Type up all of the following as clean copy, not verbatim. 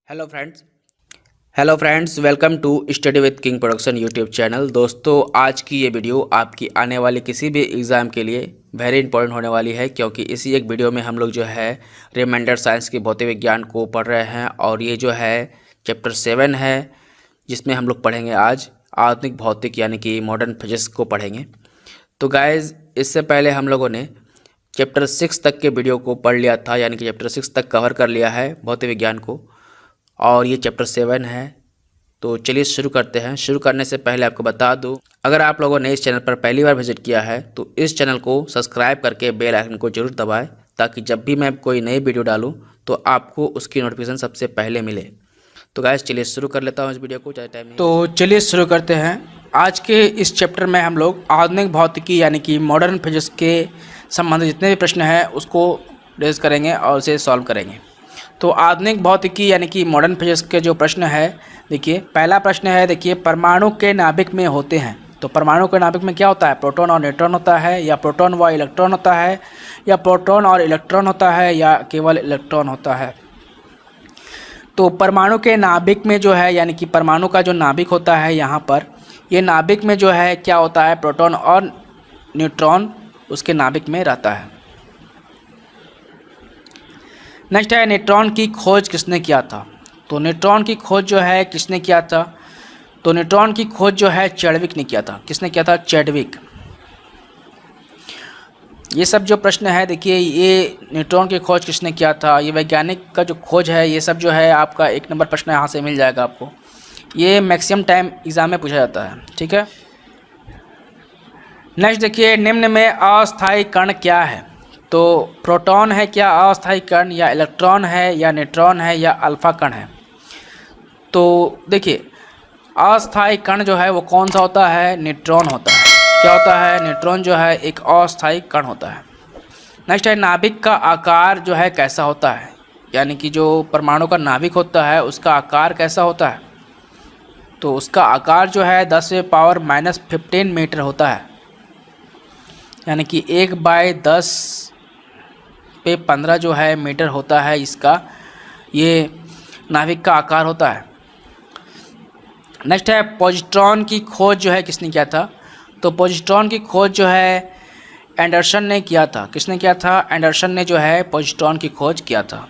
Hello friends welcome to study with King Production YouTube channel. दोस्तों, आज की ये वीडियो आपकी आने वाले किसी भी एग्ज़ाम के लिए वेरी इंपॉर्टेंट होने वाली है, क्योंकि इसी एक वीडियो में हम लोग जो है रिमाइंडर साइंस के भौतिक विज्ञान को पढ़ रहे हैं। और ये जो है चैप्टर 7 है, जिसमें हम लोग पढ़ेंगे आज आधुनिक भौतिक यानी कि मॉडर्न फिजिक्स को पढ़ेंगे। तो गाइज़, इससे पहले हम लोगों ने चैप्टर 6 तक के वीडियो को पढ़ लिया था, यानी कि चैप्टर 6 तक कवर कर लिया है भौतिक विज्ञान को, और ये चैप्टर 7 है। तो चलिए शुरू करते हैं। शुरू करने से पहले आपको बता दूं, अगर आप लोगों ने इस चैनल पर पहली बार विजिट किया है तो इस चैनल को सब्सक्राइब करके बेल आइकन को जरूर दबाएं, ताकि जब भी मैं कोई नई वीडियो डालूं तो आपको उसकी नोटिफिकेशन सबसे पहले मिले। तो गाइस, चलिए शुरू कर लेता हूँ इस वीडियो को, ज़्यादा टाइम नहीं। तो चलिए शुरू करते हैं। आज के इस चैप्टर में हम लोग आधुनिक भौतिकी यानी कि मॉडर्न फिजिक्स के संबंधित जितने भी प्रश्न हैं उसको रेज करेंगे और उसे सॉल्व करेंगे। तो आधुनिक भौतिकी यानी कि मॉडर्न फिजिक्स के जो प्रश्न है, देखिए पहला प्रश्न है, देखिए परमाणु के नाभिक में होते हैं। तो परमाणु के नाभिक में क्या होता है? प्रोटॉन और न्यूट्रॉन होता है, या प्रोटॉन व इलेक्ट्रॉन होता है, या प्रोटॉन और इलेक्ट्रॉन होता है, या केवल इलेक्ट्रॉन होता है। तो परमाणु के नाभिक में जो है, यानी कि परमाणु का जो नाभिक होता है यहाँ पर, ये नाभिक में जो है क्या होता है? प्रोटॉन और न्यूट्रॉन उसके नाभिक में रहता है। नेक्स्ट है, न्यूट्रॉन की खोज किसने किया था? तो न्यूट्रॉन की खोज जो है किसने किया था? तो न्यूट्रॉन की खोज जो है चैडविक ने किया था। किसने किया था? चैडविक। ये सब जो प्रश्न है, देखिए ये न्यूट्रॉन की खोज किसने किया था, ये वैज्ञानिक का जो खोज है, ये सब जो है आपका 1 नंबर प्रश्न यहाँ से मिल जाएगा आपको। ये मैक्सिमम टाइम एग्जाम में पूछा जाता है, ठीक है। नेक्स्ट देखिए, निम्न में अस्थायी कण क्या है? तो प्रोटॉन है क्या अस्थायी कण, या इलेक्ट्रॉन है, या न्यूट्रॉन है, या अल्फा कण है? तो देखिए अस्थायी कण जो है वो कौन सा होता है? न्यूट्रॉन होता है। क्या होता है? न्यूट्रॉन जो है एक अस्थायी कण होता है। नेक्स्ट है, नाभिक का आकार जो है कैसा होता है? यानी कि जो परमाणु का नाभिक होता है उसका आकार कैसा होता है? तो उसका आकार जो है 10⁻⁻15 मीटर होता है, यानी कि 1/10⁻15 जो है मीटर होता है इसका, ये नाभिक का आकार होता है। नेक्स्ट है, पॉजिट्रॉन की खोज जो है किसने किया था? तो पॉजिट्रॉन की खोज जो है एंडरसन ने किया था। किसने किया था? एंडरसन ने जो है पॉजिट्रॉन की खोज किया था।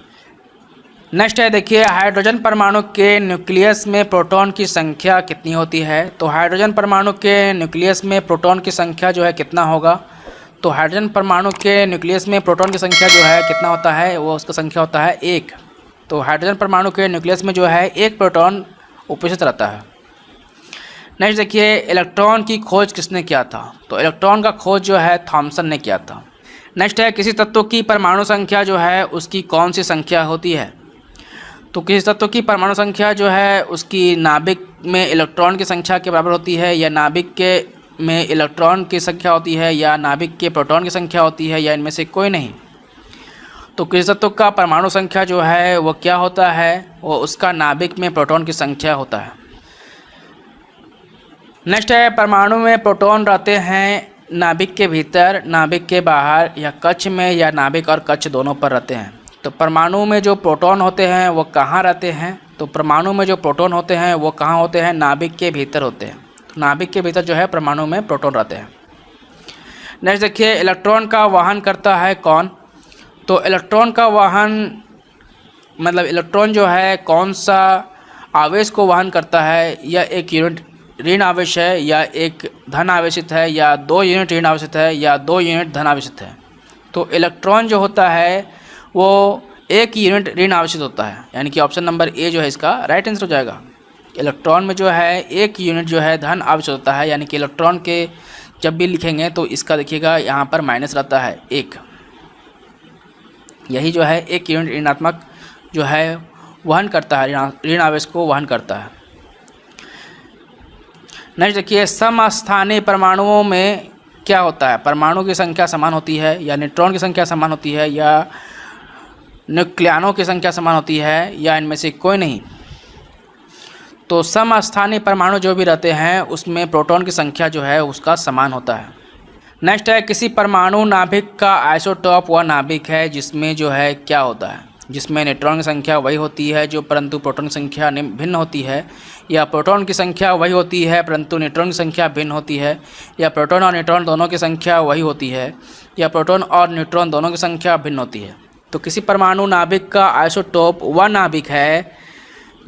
नेक्स्ट है, देखिए हाइड्रोजन परमाणु के न्यूक्लियस में प्रोटॉन की संख्या कितनी होती है? तो हाइड्रोजन परमाणु के न्यूक्लियस में प्रोटॉन की संख्या जो है कितना होगा? तो हाइड्रोजन परमाणु के न्यूक्लियस में प्रोटॉन की संख्या जो है कितना होता है? वो उसका संख्या होता है 1। तो हाइड्रोजन परमाणु के न्यूक्लियस में जो है 1 प्रोटॉन उपस्थित रहता है। नेक्स्ट देखिए, इलेक्ट्रॉन की खोज किसने किया था? तो इलेक्ट्रॉन का खोज जो है थॉमसन ने किया था। नेक्स्ट है, किसी तत्व की परमाणु संख्या जो है उसकी कौन सी संख्या होती है? तो किसी तत्व की परमाणु संख्या जो है उसकी नाभिक में इलेक्ट्रॉन की संख्या के बराबर होती है, या नाभिक के में इलेक्ट्रॉन की संख्या होती है, या नाभिक के प्रोटॉन की संख्या होती है, या इनमें से कोई नहीं। तो किसी तत्व का परमाणु संख्या जो है वो क्या होता है? वो उसका नाभिक में प्रोटॉन की संख्या होता है। नेक्स्ट है, परमाणु में प्रोटॉन रहते हैं नाभिक के भीतर, नाभिक के बाहर, या कक्ष में, या नाभिक और कक्ष दोनों पर रहते हैं। तो परमाणु में जो प्रोटॉन होते हैं वो कहाँ रहते हैं? तो परमाणु में जो प्रोटॉन होते हैं वो कहाँ होते हैं? नाभिक के भीतर होते हैं। तो नाभिक के भीतर जो है परमाणु में प्रोटॉन रहते हैं। नेक्स्ट देखिए, इलेक्ट्रॉन का वहन करता है कौन? तो इलेक्ट्रॉन का वहन मतलब इलेक्ट्रॉन जो है कौन सा आवेश को वहन करता है? या एक यूनिट ऋण आवेश है, या एक धन आवेशित है, या 2 यूनिट ऋण आवेशित है, या 2 यूनिट धन आवेशित है? तो इलेक्ट्रॉन जो होता है वो 1 यूनिट ऋण आवेशित होता है, यानी कि ऑप्शन नंबर ए जो है इसका राइट आंसर हो जाएगा। इलेक्ट्रॉन में जो है 1 यूनिट जो है धन आवेशित होता है, यानी कि इलेक्ट्रॉन के जब भी लिखेंगे तो इसका देखिएगा यहाँ पर माइनस रहता है 1। यही जो है 1 यूनिट ऋणात्मक जो है वहन करता है, ऋण आवेश को वहन करता है। नेक्स्ट देखिए, समस्थानिक परमाणुओं में क्या होता है? परमाणु की संख्या समान होती है, या न्यूट्रॉन की संख्या समान होती है, या न्यूक्लियनों की संख्या समान होती है, या इनमें से कोई नहीं। तो समस्थानिक परमाणु जो भी रहते हैं उसमें प्रोटॉन की संख्या जो है उसका समान होता है। नेक्स्ट है, किसी परमाणु नाभिक का आइसोटॉप वह नाभिक है जिसमें जो है क्या होता है? जिसमें न्यूट्रॉन की संख्या वही होती है जो परंतु प्रोटॉन की संख्या भिन्न होती है, या प्रोटॉन की संख्या वही होती है परंतु न्यूट्रॉन की संख्या भिन्न होती है, या प्रोटॉन और न्यूट्रॉन दोनों की संख्या वही होती है, या प्रोटॉन और न्यूट्रॉन दोनों की संख्या भिन्न होती है। तो किसी परमाणु नाभिक का आइसोटोप वह नाभिक है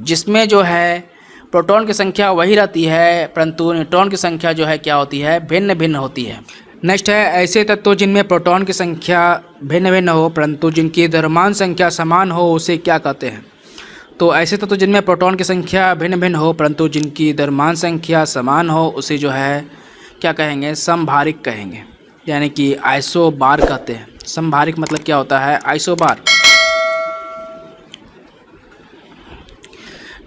जिसमें जो है प्रोटॉन की संख्या वही रहती है परंतु न्यूट्रॉन की संख्या जो है क्या होती है, भिन्न भिन्न होती है। नेक्स्ट है ऐसे तत्व जिनमें प्रोटॉन की संख्या भिन्न भिन्न हो परंतु जिनकी द्रव्यमान संख्या समान हो उसे क्या कहते हैं। तो ऐसे तत्व जिनमें प्रोटॉन की संख्या भिन्न भिन्न हो परंतु जिनकी द्रव्यमान संख्या समान हो उसे जो है क्या कहेंगे, समभारिक कहेंगे, यानी कि आइसोबार कहते हैं। समभारिक मतलब क्या होता है, आइसोबार।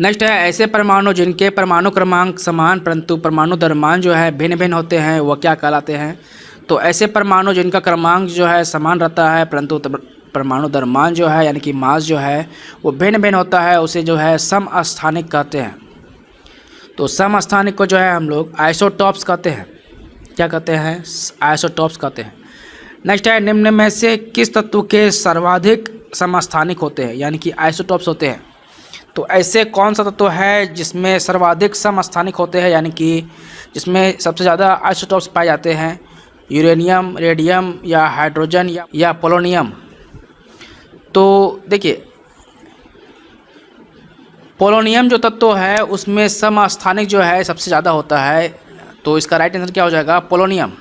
नेक्स्ट है ऐसे परमाणु जिनके परमाणु क्रमांक समान परंतु परमाणु द्रव्यमान जो है भिन्न भिन्न होते हैं वह क्या कहलाते हैं। तो ऐसे परमाणु जिनका क्रमांक जो है समान रहता है परंतु परमाणु द्रव्यमान जो है यानी कि मास जो है वो भिन्न भिन्न होता है उसे जो है समस्थानिक कहते हैं। तो समस्थानिक को जो है हम लोग आइसोटॉप्स कहते हैं। क्या कहते हैं, आइसोटॉप्स कहते हैं। नेक्स्ट है निम्न में से किस तत्व के सर्वाधिक समस्थानिक होते हैं, यानी कि आइसोटॉप्स होते हैं। तो ऐसे कौन सा तत्व है जिसमें सर्वाधिक समस्थानिक होते हैं, यानी कि जिसमें सबसे ज़्यादा आइसोटॉप्स पाए जाते हैं। यूरेनियम, रेडियम या हाइड्रोजन या पोलोनियम। तो देखिए पोलोनियम जो तत्व है उसमें समस्थानिक जो है सबसे ज़्यादा होता है। तो इसका राइट आंसर क्या हो जाएगा, पोलोनियम।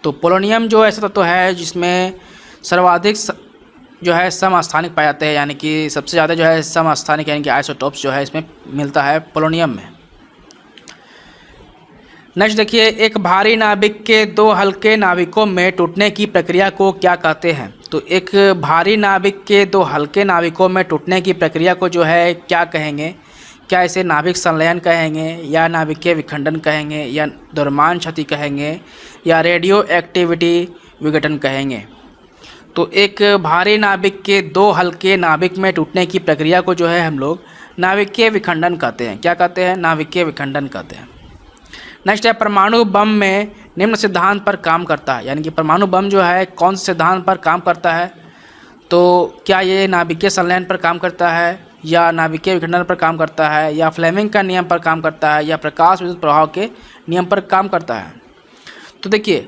तो पोलोनियम जो ऐसा तत्व है जिसमें सर्वाधिक जो है समस्थानिक पाए जाते हैं, यानी कि सबसे ज़्यादा जो है समस्थानिक यानी कि आइसोटॉप्स जो है इसमें मिलता है पोलोनियम में। नेक्स्ट देखिए एक भारी नाभिक के दो हल्के नाभिकों में टूटने की प्रक्रिया को क्या कहते हैं। तो एक भारी नाभिक के दो हल्के नाभिकों में टूटने की प्रक्रिया को जो है क्या कहेंगे, क्या इसे नाभिक संलयन कहेंगे, या नाभिकीय विखंडन कहेंगे, या द्रव्यमान क्षति कहेंगे, या रेडियो एक्टिविटी विघटन कहेंगे। तो एक भारी नाभिक के दो हल्के नाभिक में टूटने की प्रक्रिया को जो है हम लोग नाभिकीय विखंडन कहते हैं। क्या कहते हैं, नाभिकीय विखंडन कहते हैं। नेक्स्ट है परमाणु बम में निम्न सिद्धांत पर काम करता है, यानी कि परमाणु बम जो है कौन से सिद्धांत पर काम करता है। तो क्या ये नाभिकीय संलयन पर काम करता है, या नाभिकीय विखंडन पर काम करता है, या फ्लेमिंग का नियम पर काम करता है, या प्रकाश विद्युत प्रभाव के नियम पर काम करता है। तो देखिए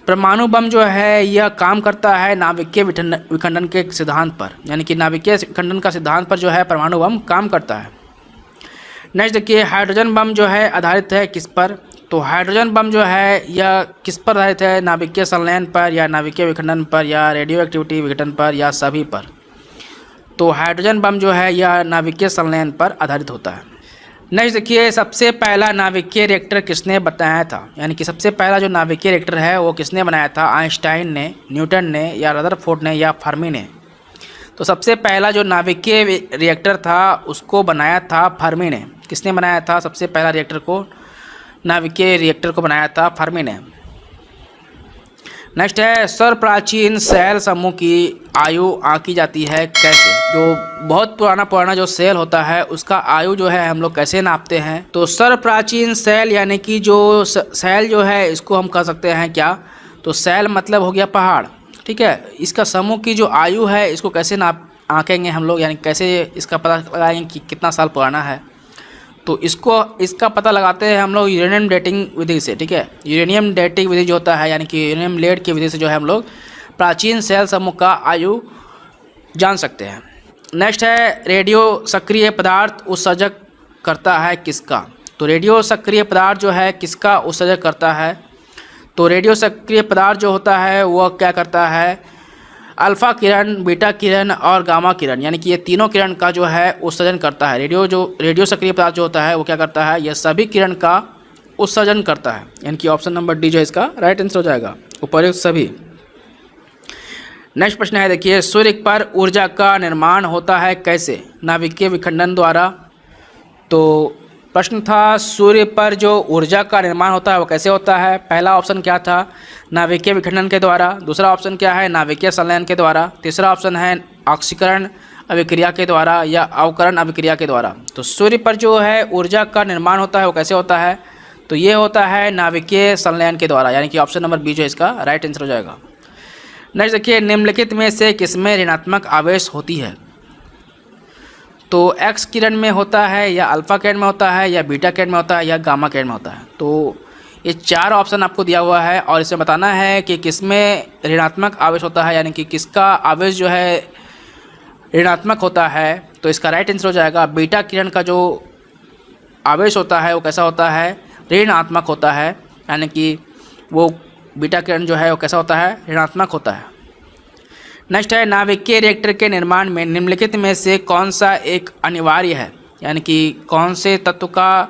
परमाणु बम जो है यह काम करता है नाभिकीय विखंडन के सिद्धांत पर, यानी कि नाभिकीय विखंडन का सिद्धांत पर जो है परमाणु बम काम करता है। नेक्स्ट देखिए हाइड्रोजन बम जो है आधारित है किस पर। तो हाइड्रोजन बम जो है यह किस पर आधारित है, नाभिकीय संलयन पर, या नाभिकीय विखंडन पर, या रेडियो एक्टिविटी विघटन पर, या सभी पर। तो हाइड्रोजन बम जो है यह नाभिकीय संलयन पर आधारित होता है। नेक्स्ट देखिए सबसे पहला नाभिकीय रिएक्टर किसने बताया था, यानी कि सबसे पहला जो नाभिकीय रिएक्टर है वो किसने बनाया था, आइंस्टाइन ने, न्यूटन ने, या रदरफोर्ड ने, या फर्मी ने। तो सबसे पहला जो नाभिकीय रिएक्टर था उसको बनाया था फर्मी ने। किसने बनाया था सबसे पहला रिएक्टर को, नाभिकीय रिएक्टर को बनाया था फर्मी ने। नेक्स्ट है सर्वप्राचीन सेल समूह की आयु आंकी जाती है कैसे। जो बहुत पुराना जो सेल होता है उसका आयु जो है हम लोग कैसे नापते हैं। तो सर्वप्राचीन सेल यानी कि जो सेल जो है इसको हम कह सकते हैं क्या, तो सेल मतलब हो गया पहाड़, ठीक है। इसका समूह की जो आयु है इसको कैसे आंकेंगे हम लोग, यानी कैसे इसका पता लगाएंगे कि कितना साल पुराना है। तो इसका पता लगाते हैं हम लोग यूरेनियम डेटिंग विधि से, ठीक है। यूरेनियम डेटिंग विधि जो होता है यानी कि यूरेनियम लेड की विधि से जो है हम लोग प्राचीन सेल समूह का आयु जान सकते हैं। नेक्स्ट है रेडियो सक्रिय पदार्थ उत्सर्जक करता है किसका। तो रेडियो सक्रिय पदार्थ जो है किसका उत्सर्जक करता है। तो रेडियो सक्रिय पदार्थ जो होता है वह क्या करता है, अल्फ़ा किरण, बीटा किरण और गामा किरण, यानी कि ये तीनों किरण का जो है उत्सर्जन करता है। रेडियो सक्रिय पदार्थ जो होता है वो क्या करता है, यह सभी किरण का उत्सर्जन करता है, यानी कि ऑप्शन नंबर डी जो है इसका राइट आंसर हो जाएगा, उपर्युक्त सभी। नेक्स्ट प्रश्न है देखिए सूर्य पर ऊर्जा का निर्माण होता है कैसे, नाभिकीय विखंडन द्वारा। तो प्रश्न था सूर्य पर जो ऊर्जा का निर्माण होता है वो कैसे होता है। पहला ऑप्शन क्या था, नाभिकीय विखंडन के द्वारा। दूसरा ऑप्शन क्या है, नाभिकीय संलयन के द्वारा। तीसरा ऑप्शन है ऑक्सीकरण अभिक्रिया के द्वारा या अवकरण अभिक्रिया के द्वारा। तो सूर्य पर जो है ऊर्जा का निर्माण होता है वो कैसे होता है, तो ये होता है नाभिकीय संलयन के द्वारा, यानी कि ऑप्शन नंबर बी जो है इसका राइट आंसर हो जाएगा। नेक्स्ट देखिए, निम्नलिखित में से किसमें ऋणात्मक आवेश होती है? तो एक्स किरण में होता है, या अल्फ़ा किरण में होता है, या बीटा किरण में होता है, या गामा किरण में होता है। तो ये 4 ऑप्शन आपको दिया हुआ है और इसे बताना है कि किसमें ऋणात्मक आवेश होता है, यानी कि किसका आवेश जो है ऋणात्मक होता है। तो इसका राइट आंसर हो जाएगा बीटा किरण का जो आवेश होता है वो कैसा होता है, ऋणात्मक होता है, यानी कि वो बीटा किरण जो है वो कैसा होता है, ऋणात्मक होता है। नेक्स्ट है, नाभिकीय रिएक्टर के निर्माण में निम्नलिखित में से कौन सा एक अनिवार्य है, यानी कि कौन से तत्व का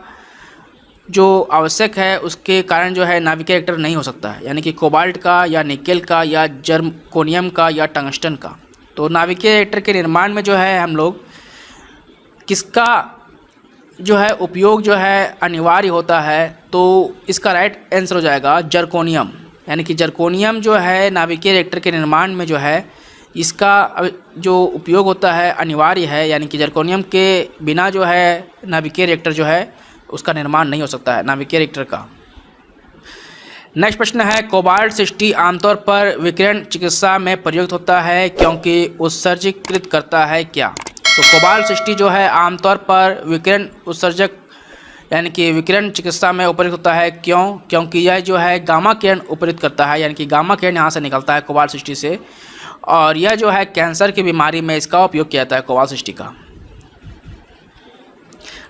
जो आवश्यक है उसके कारण जो है नाभिकीय रिएक्टर नहीं हो सकता है, यानी कि कोबाल्ट का, या निकेल का, या जर्कोनियम का, या टंगस्टन का। तो नाभिकीय रिएक्टर के निर्माण में जो है हम लोग किसका जो है उपयोग जो है अनिवार्य होता है, तो इसका राइट आंसर हो जाएगा जर्कोनियम, यानी कि जर्कोनियम जो है नाभिकीय रिएक्टर के निर्माण में जो है इसका जो उपयोग होता है अनिवार्य है, यानी कि जर्कोनियम के बिना जो है नाभिकीय रिएक्टर जो है उसका निर्माण नहीं हो सकता है नाभिकीय रिएक्टर का। नेक्स्ट प्रश्न है, कोबाल्ट 60 आमतौर पर विकिरण चिकित्सा में प्रयुक्त होता है क्योंकि उत्सर्जीकृत करता है क्या? तो कोबाल्ट 60 जो है आमतौर पर विकिरण उत्सर्जक यानी कि विकिरण चिकित्सा में उपयोग होता है। क्यों? क्योंकि यह जो है गामा किरण उपयोग करता है, यानी कि गामा किरण यहाँ से निकलता है कोबाल्ट 60 से, और यह जो है कैंसर की बीमारी में इसका उपयोग किया जाता है कोबाल्ट 60 का।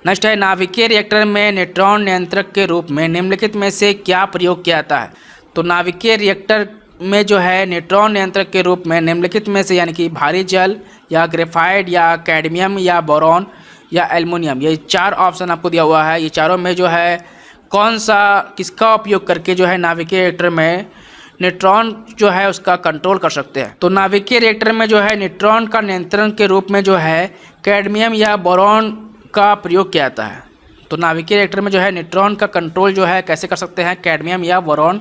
नेक्स्ट है, नाभिकीय रिएक्टर में न्यूट्रॉन नियंत्रक के रूप में निम्नलिखित में से क्या प्रयोग किया जाता है? तो नाभिकीय रिएक्टर में जो है न्यूट्रॉन नियंत्रक के रूप में निम्नलिखित में से, यानी कि भारी जल, या ग्रेफाइट, या कैडमियम, या बोरॉन, या एल्युमिनियम, ये 4 ऑप्शन आपको दिया हुआ है। ये चारों में जो है कौन सा किसका उपयोग करके जो है नाभिकीय रिएक्टर में न्यूट्रॉन जो है उसका कंट्रोल कर सकते हैं? तो नाभिकीय रिएक्टर में जो है न्यूट्रॉन का नियंत्रण के रूप में जो है कैडमियम या बोरॉन का प्रयोग किया जाता है। तो नाभिकीय रिएक्टर में जो है न्यूट्रॉन का कंट्रोल जो है कैसे कर सकते हैं? कैडमियम या बोरॉन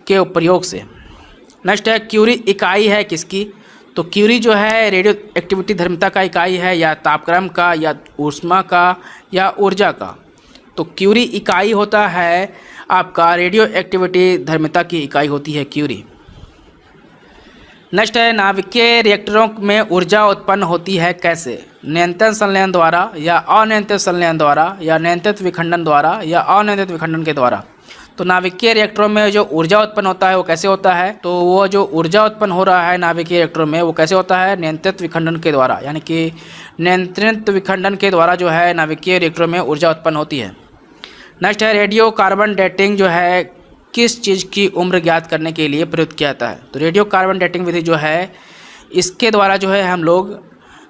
के प्रयोग से। नेक्स्ट है, क्यूरी इकाई है किसकी? तो क्यूरी जो है रेडियो एक्टिविटी धर्मिता का इकाई है, या तापक्रम का, या ऊष्मा का, या ऊर्जा का? तो क्यूरी इकाई होता है आपका रेडियो एक्टिविटी धर्मिता की इकाई होती है क्यूरी। नेक्स्ट है, नाभिकीय रिएक्टरों में ऊर्जा उत्पन्न होती है कैसे? नियंत्रण संलयन द्वारा, या अनियंत्रित संलयन द्वारा, या नियंत्रित विखंडन द्वारा, या अनियंत्रित विखंडन के द्वारा? तो नाभिकीय रिएक्टरों में जो ऊर्जा उत्पन्न होता है वो कैसे होता है? तो वो जो ऊर्जा उत्पन्न हो रहा है नाभिकीय रिएक्टरों में वो कैसे होता है? नियंत्रित विखंडन के द्वारा, यानी कि नियंत्रित विखंडन के द्वारा जो है नाभिकीय रिएक्टरों में ऊर्जा उत्पन्न होती है। नेक्स्ट है, रेडियो कार्बन डेटिंग जो है किस चीज़ की उम्र ज्ञात करने के लिए प्रयुक्त किया जाता है? तो रेडियो कार्बन डेटिंग विधि जो है इसके द्वारा जो है हम लोग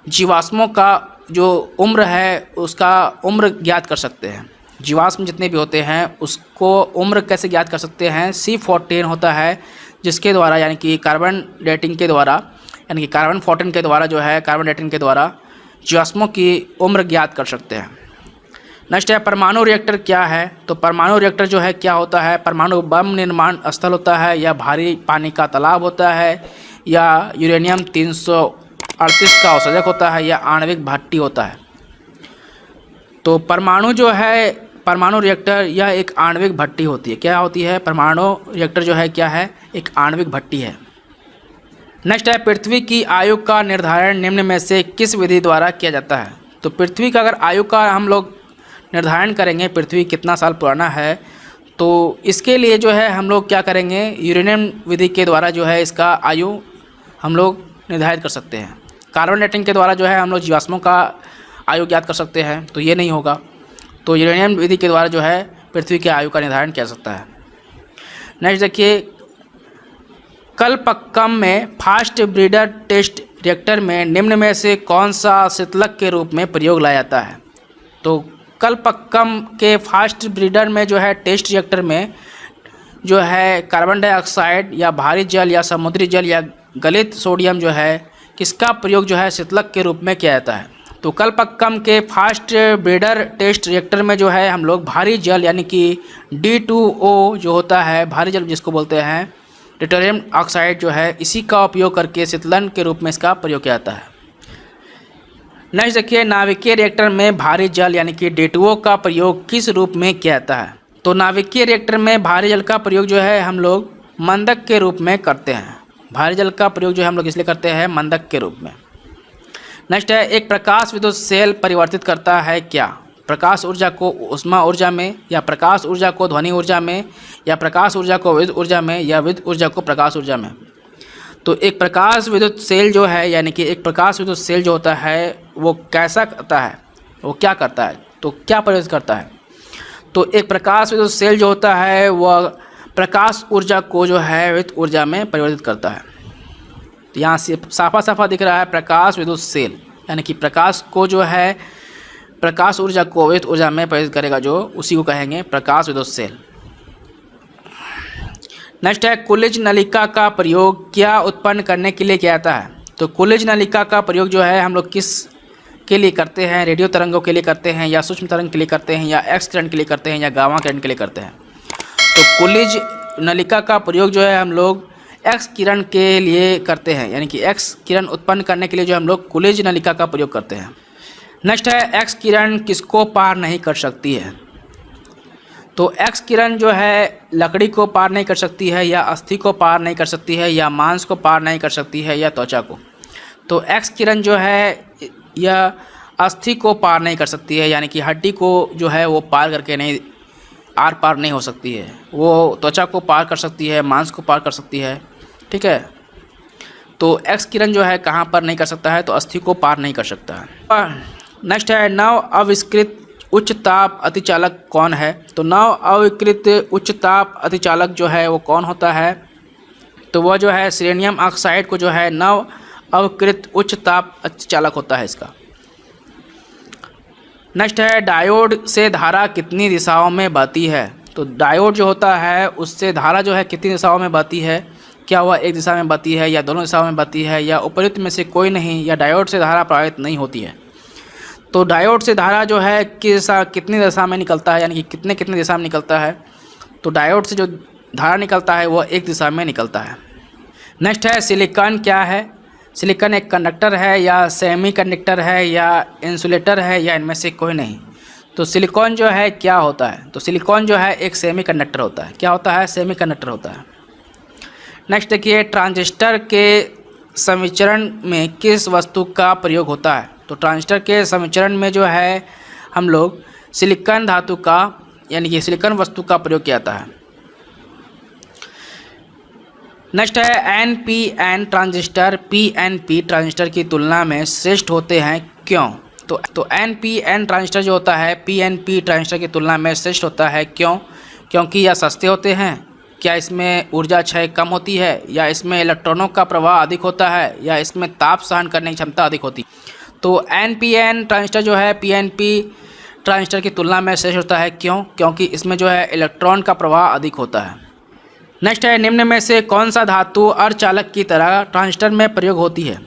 जीवाश्मों का जो उम्र है उसका उम्र ज्ञात कर सकते हैं। जीवाश्म जितने भी होते हैं उसको उम्र कैसे ज्ञात कर सकते हैं? C14 होता है जिसके द्वारा, यानी कि कार्बन डेटिंग के द्वारा, यानी कि कार्बन 14 के द्वारा जो है कार्बन डेटिंग के द्वारा जीवाश्मों की उम्र ज्ञात कर सकते हैं। नेक्स्ट है, परमाणु रिएक्टर क्या है? तो परमाणु रिएक्टर जो है क्या होता है? परमाणु बम निर्माण स्थल होता है, या भारी पानी का तालाब होता है, या यूरेनियम 338 का अवशोषक होता है, या आणविक भट्टी होता है? तो परमाणु जो है परमाणु रिएक्टर यह एक आणविक भट्टी होती है। क्या होती है? परमाणु रिएक्टर जो है क्या है? एक आणविक भट्टी है। नेक्स्ट है, पृथ्वी की आयु का निर्धारण निम्न में से किस विधि द्वारा किया जाता है? तो पृथ्वी का अगर आयु का हम लोग निर्धारण करेंगे, पृथ्वी कितना साल पुराना है, तो इसके लिए जो है हम लोग क्या करेंगे? यूरेनियम विधि के द्वारा जो है इसका आयु हम लोग निर्धारित कर सकते हैं। कार्बन डेटिंग के द्वारा जो है हम लोग जीवाश्मों का आयु ज्ञात कर सकते हैं, तो ये नहीं होगा। तो यूरेनियम विधि के द्वारा जो है पृथ्वी के आयु का निर्धारण किया जा सकता है। नेक्स्ट देखिए, कलपक्कम में फास्ट ब्रीडर टेस्ट रिएक्टर में निम्न में से कौन सा शीतलक के रूप में प्रयोग लाया जाता है? तो कलपक्कम के फास्ट ब्रीडर में जो है टेस्ट रिएक्टर में जो है कार्बन डाइऑक्साइड, या भारी जल, या समुद्री जल, या गलित सोडियम जो है किसका प्रयोग जो है शीतलक के रूप में किया जाता है? तो कलपक्कम के फास्ट ब्रीडर टेस्ट रिएक्टर में जो है हम लोग भारी जल, यानी कि D2O जो होता है, भारी जल जिसको बोलते हैं, डिटोरियम ऑक्साइड जो है, इसी का उपयोग करके शीतलन के रूप में इसका प्रयोग किया जाता है। नेक्स्ट देखिए, नाभिकीय रिएक्टर में भारी जल यानी कि D2O का प्रयोग किस रूप में किया जाता है? तो नाभिकीय रिएक्टर में भारी जल का प्रयोग जो है हम लोग मंदक के रूप में करते हैं। भारी जल का प्रयोग जो है हम लोग इसलिए करते हैं मंदक के रूप में। नेक्स्ट है, एक प्रकाश विद्युत सेल परिवर्तित करता है क्या? प्रकाश ऊर्जा को ऊष्मा ऊर्जा में, या प्रकाश ऊर्जा को ध्वनि ऊर्जा में, या प्रकाश ऊर्जा को विद्युत ऊर्जा में, या विद्युत ऊर्जा को प्रकाश ऊर्जा में। तो एक प्रकाश विद्युत सेल जो है, यानी कि एक प्रकाश विद्युत सेल जो होता है वो कैसा करता है, वो क्या करता है, तो क्या परिवर्तित करता है? तो एक प्रकाश विद्युत सेल जो होता है वह प्रकाश ऊर्जा को जो है विद्युत ऊर्जा में परिवर्तित करता है। तो यहाँ से साफा साफा दिख रहा है प्रकाश विद्युत सेल, यानी कि प्रकाश को जो है प्रकाश ऊर्जा को विद्युत ऊर्जा में परिवर्तित करेगा, जो उसी को कहेंगे प्रकाश विद्युत सेल। नेक्स्ट है, कुलिज नलिका का प्रयोग क्या उत्पन्न करने के लिए किया जाता है? तो कुलिज नलिका का प्रयोग जो है हम लोग किस के लिए करते हैं? रेडियो तरंगों के लिए करते हैं, या सूक्ष्म तरंग के लिए करते हैं, या एक्स किरण के लिए करते हैं, या गामा किरण के लिए करते हैं? तो कुलिज नलिका का प्रयोग जो है हम लोग एक्स किरण के लिए करते हैं, यानी कि एक्स किरण उत्पन्न करने के लिए जो हम लोग कुलिज नलिका का प्रयोग करते हैं। नेक्स्ट है, एक्स किरण किसको पार नहीं कर सकती है? तो एक्स किरण जो है लकड़ी को पार नहीं कर सकती है, या अस्थि को पार नहीं कर सकती है, या मांस को पार नहीं कर सकती है, या त्वचा को। तो एक्स किरण जो है यह अस्थि को पार नहीं कर सकती है, यानी कि हड्डी को जो है वो पार करके नहीं, आर पार नहीं हो सकती है। वो त्वचा को पार कर सकती है, मांस को पार कर सकती है, ठीक है। तो एक्स किरण जो है कहाँ पर नहीं कर सकता है? तो अस्थि को पार नहीं कर सकता है। नेक्स्ट है, नव आविष्कृत उच्च ताप अतिचालक कौन है? तो नव आविष्कृत उच्च ताप अतिचालक जो है वो कौन होता है? तो वह जो है सेलेनियम ऑक्साइड को जो है नव आविष्कृत उच्च ताप अतिचालक होता है इसका। नेक्स्ट है, डायोड से धारा कितनी दिशाओं में बहती है? तो डायोड जो होता है उससे धारा जो है कितनी दिशाओं में बहती है? क्या वह एक दिशा में बहती है, या दोनों दिशाओं में बहती है, या उपयुक्त में से कोई नहीं, या डायोड से धारा प्रवाहित नहीं होती है? तो डायोड से धारा जो है कितनी दिशा में निकलता है, यानी कि कितने दिशा में निकलता है? तो डायोड से जो धारा निकलता है वह एक दिशा में निकलता है। नेक्स्ट है, सिलिकॉन क्या है? सिलिकॉन एक कंडक्टर है, या सेमी कंडक्टर है, या इंसुलेटर है, या इनमें से कोई नहीं? तो सिलिकॉन जो है क्या होता है? तो सिलिकॉन जो है एक सेमी कंडक्टर होता है। क्या होता है? सेमी कंडक्टर होता है। नेक्स्ट देखिए, ट्रांजिस्टर के समिचरण में किस वस्तु का प्रयोग होता है? तो ट्रांजिस्टर के समिचरण में जो है हम लोग सिलिकॉन धातु का, यानी कि सिलिकॉन वस्तु का प्रयोग किया जाता है। नेक्स्ट है, NPN ट्रांजिस्टर PNP ट्रांजिस्टर की तुलना में श्रेष्ठ होते हैं क्यों? तो NPN ट्रांजिस्टर जो होता है PNP ट्रांजिस्टर की तुलना में श्रेष्ठ होता है क्यों? क्योंकि यह सस्ते होते हैं, क्या इसमें ऊर्जा क्षय कम होती है, या इसमें इलेक्ट्रॉनों का प्रवाह अधिक होता है, या इसमें ताप सहन करने की क्षमता अधिक होती है? तो NPN ट्रांजिस्टर जो है PNP ट्रांजिस्टर की तुलना में श्रेष्ठ होता है क्यों? क्योंकि इसमें जो है इलेक्ट्रॉन का प्रवाह अधिक होता है। नेक्स्ट है, निम्न में से कौन सा धातु अर्धचालक की तरह ट्रांजिस्टर में प्रयोग होती है?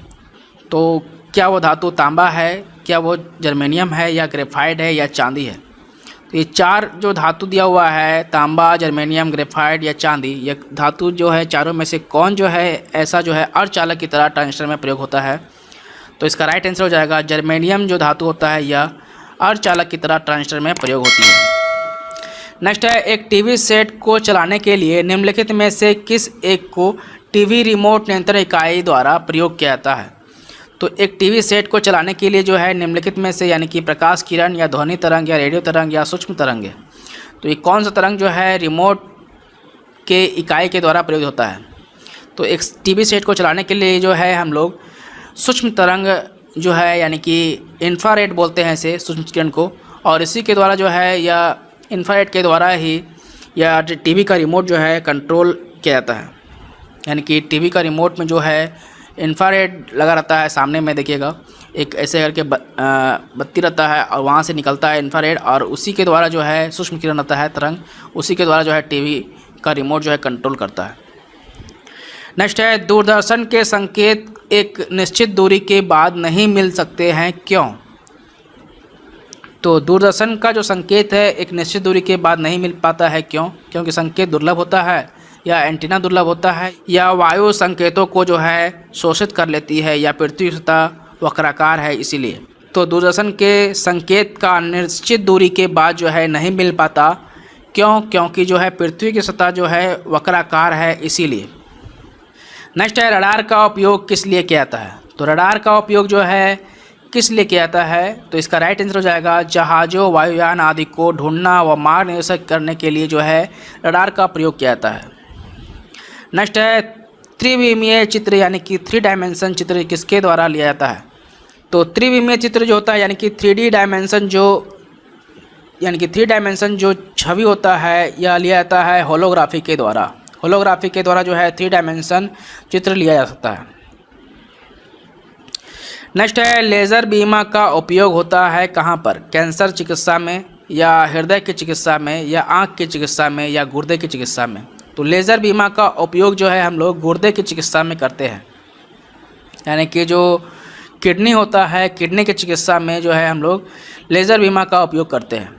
तो क्या वो धातु तांबा है, क्या वो जर्मेनियम है, या ग्रेफाइट है, या चांदी है? तो ये चार जो धातु दिया हुआ है, तांबा, जर्मेनियम, ग्रेफाइट या चांदी, ये धातु जो है चारों में से कौन जो है ऐसा जो है अर्धचालक की तरह ट्रांजिस्टर में प्रयोग होता है? तो इसका राइट आंसर हो जाएगा जर्मेनियम जो धातु होता है यह अर्धचालक की तरह ट्रांजिस्टर में प्रयोग होती है। नेक्स्ट है, एक टीवी सेट को चलाने के लिए निम्नलिखित में से किस एक को टीवी रिमोट नियंत्रण इकाई द्वारा प्रयोग किया जाता है? तो एक टीवी सेट को चलाने के लिए जो है निम्नलिखित में से, यानी कि प्रकाश किरण, या ध्वनि तरंग, या रेडियो तरंग, या सूक्ष्म तरंग है, तो ये कौन सा तरंग जो है रिमोट के इकाई के द्वारा प्रयोग होता है? तो एक टीवी सेट को चलाने के लिए जो है हम लोग सूक्ष्म तरंग जो है, यानी कि इंफ्रारेड बोलते हैं इसे, सूक्ष्म किरण को, और इसी के द्वारा जो है या इंफ्रारेड के द्वारा ही या टीवी का रिमोट जो है कंट्रोल किया जाता है। यानी कि टीवी का रिमोट में जो है इंफ्रारेड लगा रहता है, सामने में देखिएगा एक ऐसे करके बत्ती रहता है, और वहाँ से निकलता है इंफ्रारेड, और उसी के द्वारा जो है सूक्ष्म किरण रहता है तरंग, उसी के द्वारा जो है टीवी का रिमोट जो है कंट्रोल करता है। नेक्स्ट है, दूरदर्शन के संकेत एक निश्चित दूरी के बाद नहीं मिल सकते हैं क्यों? तो दूरदर्शन का जो संकेत है एक निश्चित दूरी के बाद नहीं मिल पाता है क्यों? क्योंकि संकेत दुर्लभ होता है, या एंटीना दुर्लभ होता है, या वायु संकेतों को जो है शोषित कर लेती है, या पृथ्वी की सतह वक्राकार है इसीलिए। तो दूरदर्शन के संकेत का निश्चित दूरी के बाद जो है नहीं मिल पाता क्यों? क्योंकि जो है पृथ्वी की सतह जो है वक्राकार है इसीलिए। नेक्स्ट है रडार का उपयोग किस लिए किया जाता है। तो रडार का उपयोग जो है किस लिए किया जाता है, तो इसका राइट आंसर हो जाएगा जहाज़ों, वायुयान आदि को ढूंढना व मार्ग निर्देशन करने के लिए जो है रडार का प्रयोग किया जाता है। नेक्स्ट है त्रिविमीय चित्र यानी कि 3 डायमेंशन चित्र किसके द्वारा लिया जाता है। तो त्रिविमीय चित्र जो होता है यानी कि 3D डायमेंशन जो छवि होता है यह लिया जाता है होलोग्राफी के द्वारा। होलोग्राफी के द्वारा जो है 3 डायमेंशन चित्र लिया जा सकता है। नेक्स्ट है लेज़र बीमा का उपयोग होता है कहाँ पर, कैंसर चिकित्सा में या हृदय की चिकित्सा में या आँख की चिकित्सा में या गुर्दे की चिकित्सा में। तो लेज़र बीमा का उपयोग जो है हम लोग गुर्दे की चिकित्सा में करते हैं, यानी कि जो किडनी होता है किडनी की चिकित्सा में जो है हम लोग लेज़र बीमा का उपयोग करते हैं।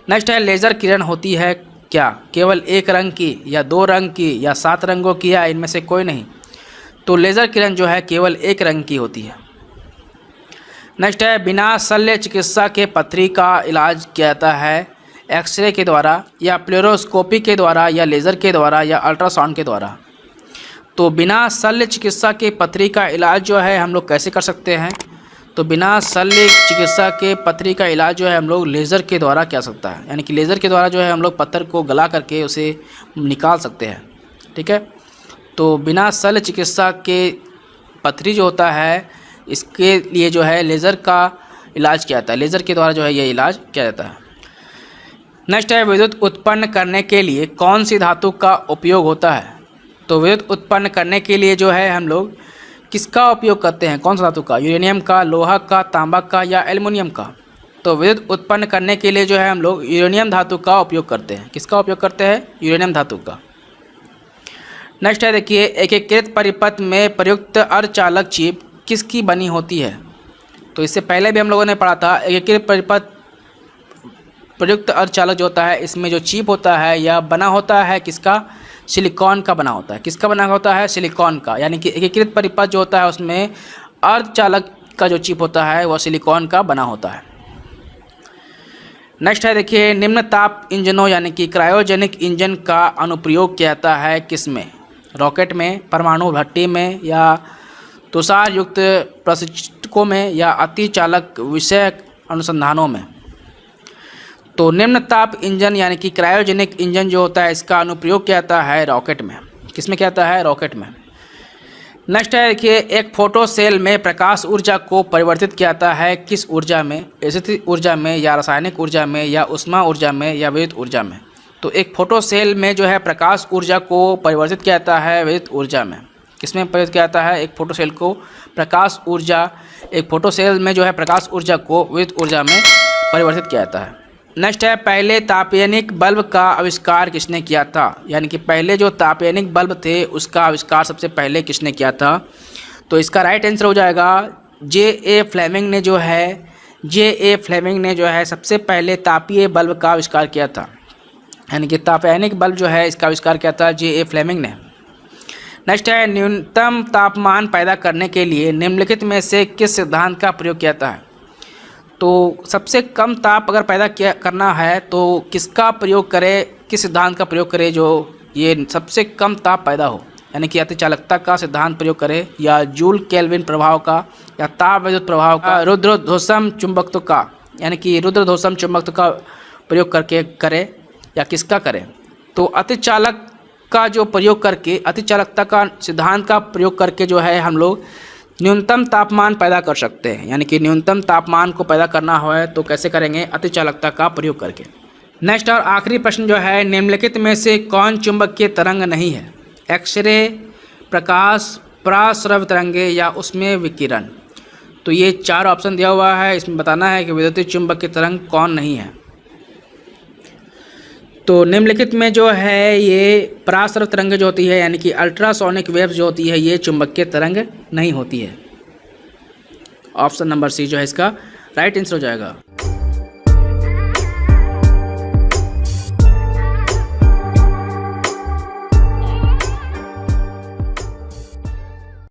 नेक्स्ट है लेज़र किरण होती है क्या, केवल एक रंग की या 2 रंग की या 7 रंगों की या इनमें से कोई नहीं। तो लेज़र किरण जो है केवल एक रंग की होती है। नेक्स्ट है बिना शल्य चिकित्सा के पथरी का इलाज किया जाता है एक्सरे के द्वारा या फ्लोरोस्कोपी के द्वारा या लेज़र के द्वारा या अल्ट्रासाउंड के द्वारा। तो बिना शल्य चिकित्सा के पथरी का इलाज जो है हम लोग कैसे कर सकते हैं, तो बिना शल्य चिकित्सा के पथरी का इलाज जो है हम लोग लेज़र के द्वारा किया सकता है, यानी कि लेज़र के द्वारा जो है हम लोग पत्थर को गला करके उसे निकाल सकते हैं। ठीक है, तो बिना शल्य चिकित्सा के पथरी जो होता है इसके लिए जो है लेज़र का इलाज किया जाता है, लेज़र के द्वारा जो है ये इलाज किया जाता है। नेक्स्ट है विद्युत उत्पन्न करने के लिए कौन सी धातु का उपयोग होता है। तो विद्युत उत्पन्न करने के लिए जो है हम लोग किसका उपयोग करते हैं, कौन सा धातु का, यूरेनियम का, लोहा का, तांबा का या एल्युमिनियम का। तो विद्युत उत्पन्न करने के लिए जो है हम लोग यूरेनियम धातु का उपयोग करते हैं। किसका उपयोग करते हैं, यूरेनियम धातु का। नेक्स्ट है देखिए एकीकृत परिपथ में प्रयुक्त अर्धचालक चिप किसकी बनी होती है। तो इससे पहले भी हम लोगों ने पढ़ा था एकीकृत परिपथ प्रयुक्त अर्धचालक जो होता है इसमें जो चिप होता है यह बना होता है किसका, सिलिकॉन का बना होता है। किसका बना होता है, सिलिकॉन का, यानी कि एकीकृत परिपथ जो होता है उसमें अर्धचालक का जो चिप होता है वह सिलिकॉन का बना होता है। नेक्स्ट है देखिए निम्न ताप इंजनों यानी कि क्रायोजेनिक इंजन का अनुप्रयोग किया जाता है किस में, रॉकेट में, परमाणु भट्टी में या तुषार युक्त प्रशिक्षकों में या अतिचालक विषयक अनुसंधानों में। तो निम्न ताप इंजन यानी कि क्रायोजेनिक इंजन जो होता है इसका अनुप्रयोग किया जाता है रॉकेट में। किस में किया जाता है, रॉकेट में। नेक्स्ट है देखिए एक फोटो सेल में प्रकाश ऊर्जा को परिवर्तित किया जाता है किस ऊर्जा में, स्थितिज ऊर्जा में या रासायनिक ऊर्जा में या ऊष्मा ऊर्जा में या विद्युत ऊर्जा में। तो एक फोटो सेल में जो है प्रकाश ऊर्जा को परिवर्तित किया जाता है विद्युत ऊर्जा में। किसमें परिवर्तित किया जाता है, एक फोटो सेल को प्रकाश ऊर्जा, एक फोटो सेल में जो है प्रकाश ऊर्जा को विद्युत ऊर्जा में परिवर्तित किया जाता है। नेक्स्ट है पहले तापयनिक बल्ब का आविष्कार किसने किया था, यानी कि पहले जो तापयनिक बल्ब थे उसका आविष्कार सबसे पहले किसने किया था। तो इसका राइट आंसर हो जाएगा J.A. फ्लेमिंग ने जो है सबसे पहले तापीय बल्ब का आविष्कार किया था, यानी कि तापयनिक बल्ब जो है इसका आविष्कार किया था J.A. फ्लेमिंग ने। नेक्स्ट है न्यूनतम तापमान पैदा करने के लिए निम्नलिखित में से किस सिद्धांत का प्रयोग किया जाता है। तो सबसे कम ताप अगर पैदा करना है तो किसका प्रयोग करें, किस सिद्धांत का प्रयोग करें जो ये सबसे कम ताप पैदा हो, यानी कि अतिचालकता का सिद्धांत प्रयोग करें या जूल केल्विन प्रभाव का या ताप विद्युत प्रभाव का, रुद्रध्वसम चुंबकत्व का, यानी कि रुद्रध्वसम चुंबकत्व का प्रयोग करके करें या किसका करें। तो अतिचालक का जो प्रयोग करके, अतिचालकता का सिद्धांत का प्रयोग करके जो है हम लोग न्यूनतम तापमान पैदा कर सकते हैं, यानी कि न्यूनतम तापमान को पैदा करना हो तो कैसे करेंगे, अतिचालकता का प्रयोग करके। नेक्स्ट और आखिरी प्रश्न जो है निम्नलिखित में से कौन चुंबकीय तरंग नहीं है, एक्सरे, प्रकाश, पराश्रव्य तरंगे या उसमें विकिरण। तो ये 4 ऑप्शन दिया हुआ है, इसमें बताना है कि विद्युत चुंबकीय तरंग कौन नहीं है। तो निम्नलिखित में जो है ये पराश्रव्य तरंग जो होती है यानी कि अल्ट्रासोनिक वेव्स जो होती है ये चुंबकीय तरंग नहीं होती है। ऑप्शन नंबर सी जो है इसका राइट आंसर हो जाएगा।